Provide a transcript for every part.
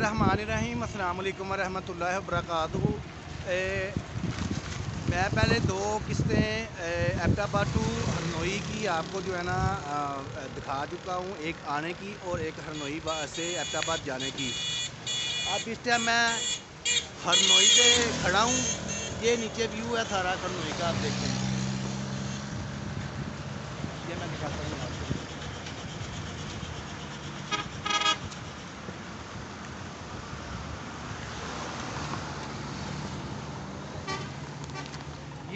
बिस्मिल्लाहिर्रहमानिर्रहीम अस्सलाम वालेकुम वरहमतुल्लाहि वबरकातुहू। मैं पहले दो किस्तें एबटाबाद टू हरनोई की आपको जो है ना दिखा चुका हूँ, एक आने की और एक हरनोई से एबटाबाद जाने की। अब इस टाइम मैं हरनोई पे खड़ा हूँ। ये नीचे व्यू है सारा हरनोई का, आप देखते हैं। ये मैं दिखाता हूँ आपको।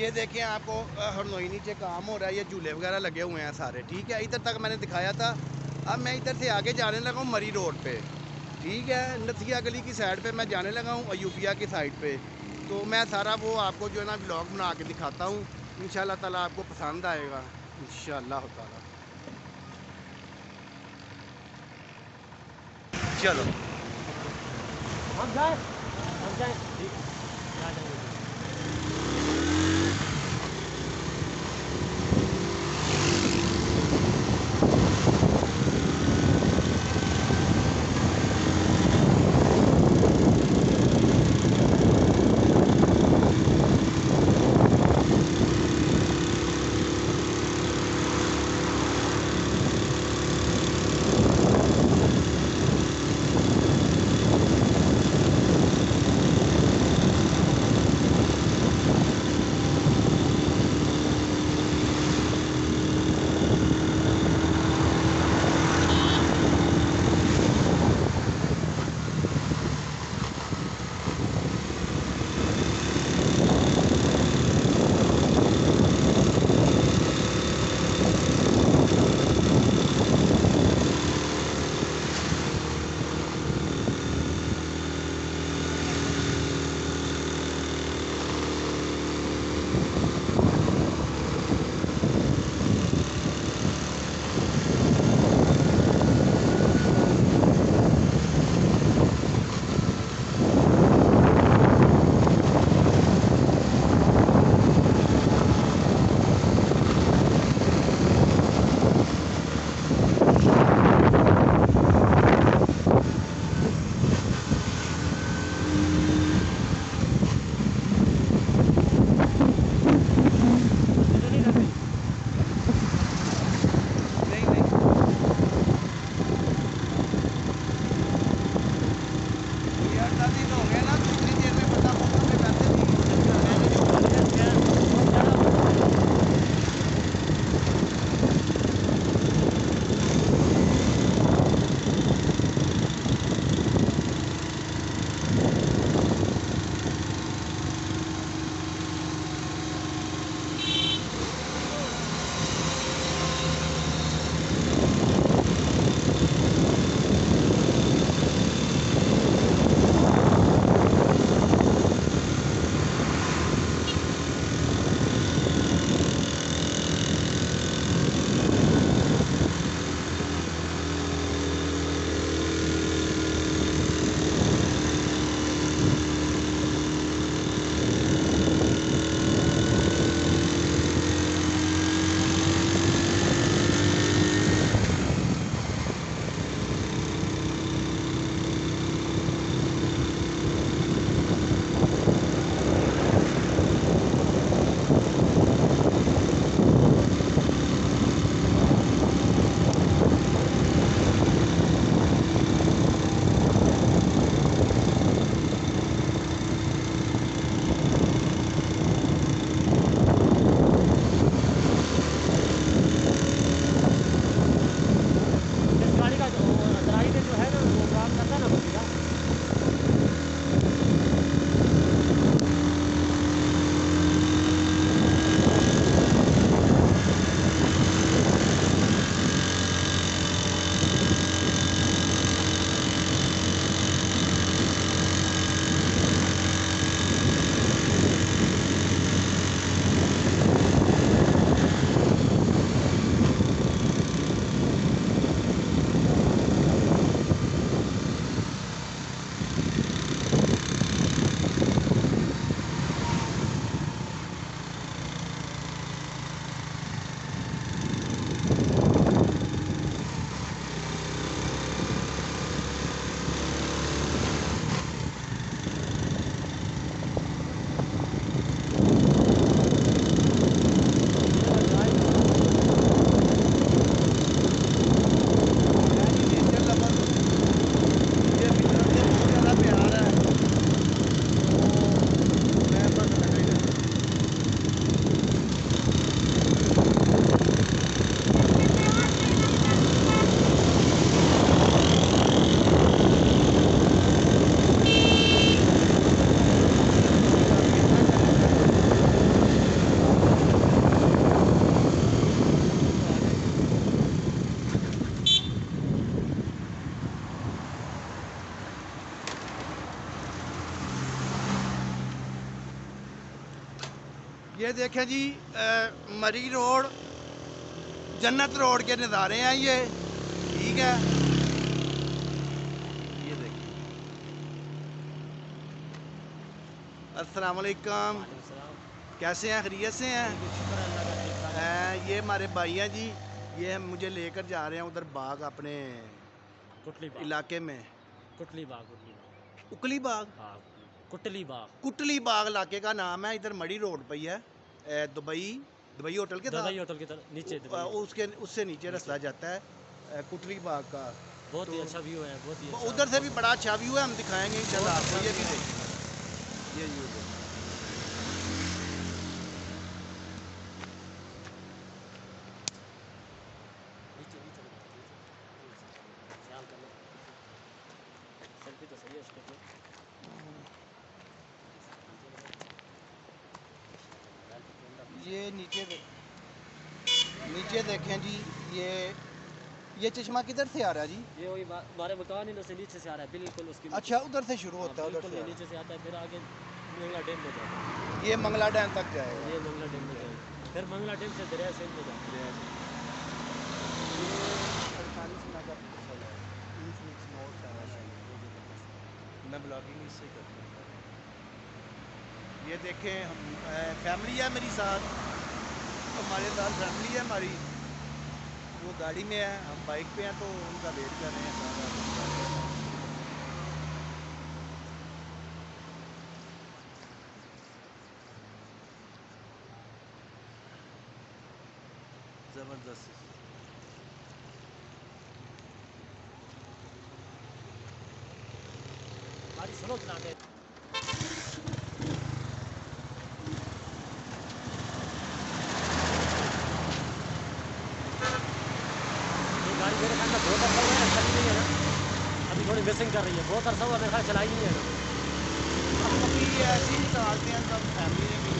ये देखें, आपको हरनोई नीचे काम हो रहा है, ये झूले वगैरह लगे हुए हैं सारे, ठीक है। इधर तक मैंने दिखाया था। अब मैं इधर से आगे जाने लगा हूँ मरी रोड पे, ठीक है। नथिया गली की साइड पे मैं जाने लगा हूँ, अयूबिया की साइड पे। तो मैं सारा वो आपको जो है ना ब्लॉग बना के दिखाता हूँ। इंशाल्लाह ताला आपको पसंद आएगा, इंशाल्लाह ताला। चलो हम जाए ठीक है, आ जाएंगे। ये देखें जी मरी रोड जन्नत रोड के नज़ारे हैं ये, ठीक है। ये देखिए, अस्सलाम वालेकुम, कैसे हैं, खैरियत से हैं? ये हमारे भाई हैं जी, ये मुझे लेकर जा रहे हैं उधर बाग अपने इलाके में, कुटली बाग उकली बाग, हाँ कुटली बाग, कुटली बाग इलाके का नाम है। इधर मड़ी रोड पे ही है, दुबई होटल के साथ, दुबई होटल की तरफ नीचे उसके उससे नीचे रास्ता जाता है कुटली बाग का। बहुत ही तो अच्छा व्यू है, बहुत ही अच्छा। उधर से भी बड़ा अच्छा व्यू है, हम दिखाएंगे इंशाल्लाह आपको। ये भी देखिए, ये व्यू देखिए। नीचे नीचे ख्याल करना, सेल्फी तो सही है उसके लिए। ये नीचे देखें जी, ये चश्मा किधर से आ रहा है जी? ये वही हमारे मकान ही से नीचे से आ रहा है, बिल्कुल उसकी अच्छा, उधर से शुरू होता है, उधर बिल्कुल से नीचे से आता है, फिर आगे मंगला डैम में जाता है। ये मंगला डैम तक जाएगा। ये मंगला डैम में जाएगा, फिर मंगला डैम से दरिया सिंध में जाता है। मैं ब्लॉगिंग इससे करता हूँ। ये देखें, हम फैमिली है मेरी साथ, हमारे साथ फैमिली है हमारी, वो गाड़ी में है, हम बाइक पे हैं, तो उनका वेट कर रहे हैं। ज़बरदस्त। गाड़ी स्लो चलाते हैं। ये गाड़ी मेरे ख्याल में बहुत अरसा हुआ है चली नहीं है ना, अभी थोड़ी मिसिंग कर रही है, बहुत अरसा हुआ मेरे ख्याल चलाई नहीं है ना। हम अभी ऐसे ही निकालते हैं, सब फैमिली ने भी